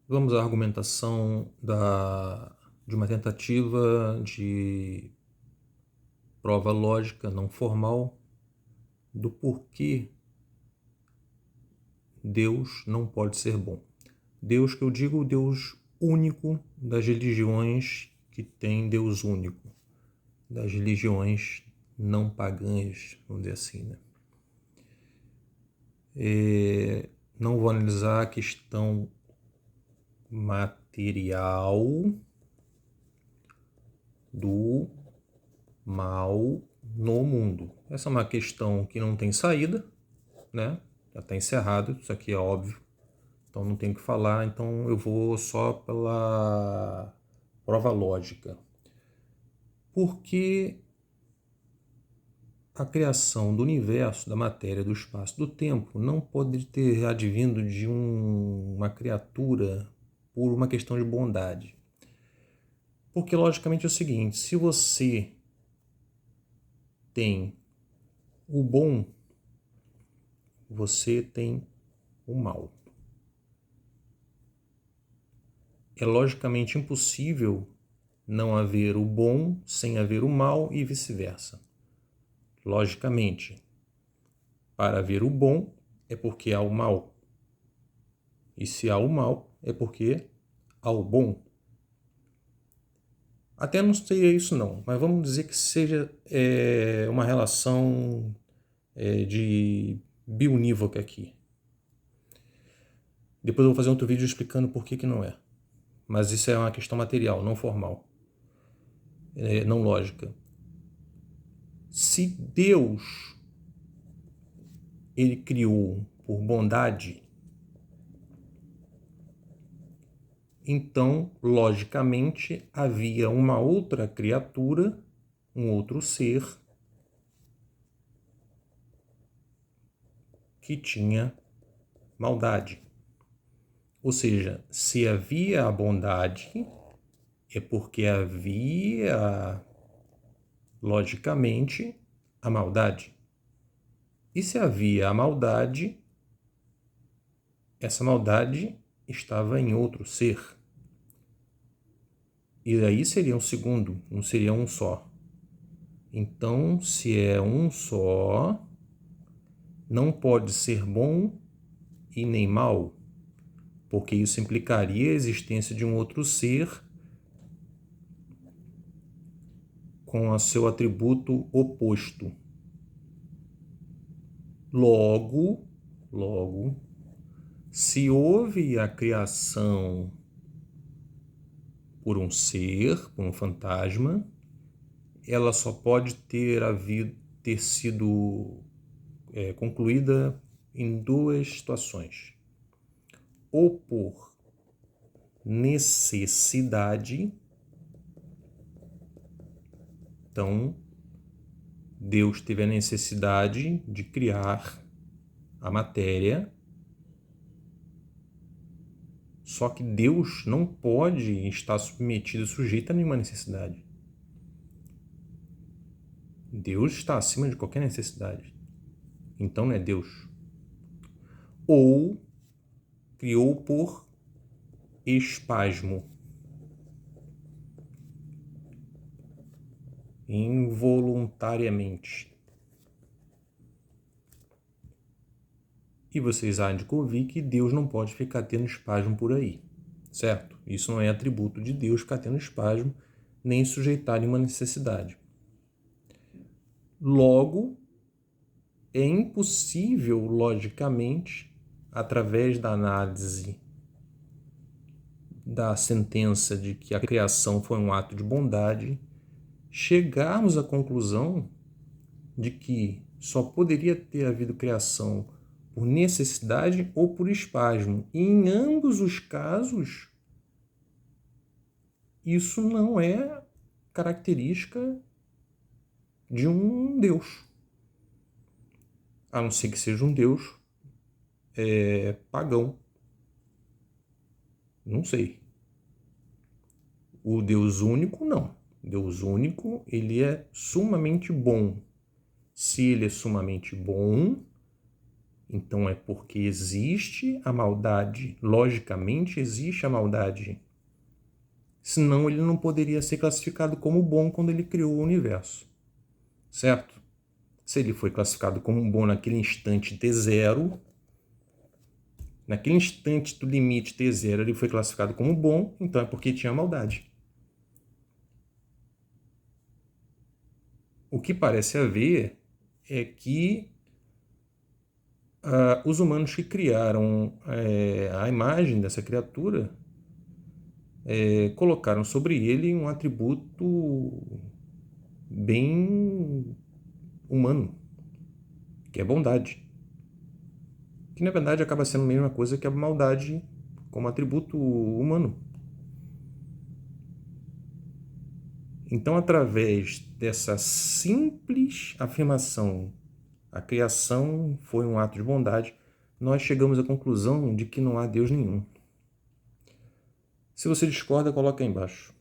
Vamos à argumentação de uma tentativa de prova lógica não formal do porquê Deus não pode ser bom. Deus, que eu digo, o Deus único das religiões que tem Deus único, das religiões não pagãs, vamos dizer assim, né? Não vou analisar a questão material do mal no mundo. Essa é uma questão que não tem saída, né? Já está encerrado, isso aqui é óbvio. Então não tenho o que falar, então eu vou só pela prova lógica. Porque a criação do universo, da matéria, do espaço, do tempo não pode ter advindo de uma criatura por uma questão de bondade. Porque logicamente é o seguinte, se você tem o bom, você tem o mal. É logicamente impossível não haver o bom sem haver o mal e vice-versa. Logicamente, para haver o bom é porque há o mal. E se há o mal é porque há o bom. Até não seria isso não, mas vamos dizer que seja uma relação de bionívoca aqui. Depois eu vou fazer outro vídeo explicando por que não é. Mas isso é uma questão material, não formal, não lógica. Se Deus ele criou por bondade, então, logicamente, havia uma outra criatura, um outro ser, que tinha maldade. Ou seja, se havia a bondade, é porque havia, logicamente, a maldade. E se havia a maldade, essa maldade estava em outro ser. E aí seria um segundo, não seria um só. Então, se é um só, não pode ser bom e nem mal, porque isso implicaria a existência de um outro ser com o seu atributo oposto. Logo, se houve a criação por um ser, por um fantasma, ela só pode ter sido concluída em duas situações. Ou por necessidade, então Deus teve a necessidade de criar a matéria, só que Deus não pode estar submetido, sujeito a nenhuma necessidade. Deus está acima de qualquer necessidade. Então não é Deus. Ou criou por espasmo, involuntariamente. E vocês há de convir que Deus não pode ficar tendo espasmo por aí, certo? Isso não é atributo de Deus ficar tendo espasmo, nem sujeitar nenhuma necessidade. Logo, é impossível, logicamente, através da análise da sentença de que a criação foi um ato de bondade, chegarmos à conclusão de que só poderia ter havido criação por necessidade ou por espasmo. E em ambos os casos, isso não é característica de um Deus. A não ser que seja um Deus pagão. Não sei. O Deus único, não. Deus único, ele é sumamente bom. Se ele é sumamente bom, Então é porque existe a maldade, logicamente existe a maldade. Senão ele não poderia ser classificado como bom quando ele criou o universo, certo? Se ele foi classificado como bom naquele instante T0, naquele instante do limite T0 ele foi classificado como bom, então é porque tinha maldade. O que parece haver é que os humanos que criaram a imagem dessa criatura colocaram sobre ele um atributo bem humano, que é a bondade. Que na verdade acaba sendo a mesma coisa que a maldade como atributo humano. Então, através dessa simples afirmação, a criação foi um ato de bondade, nós chegamos à conclusão de que não há Deus nenhum. Se você discorda, coloca aí embaixo.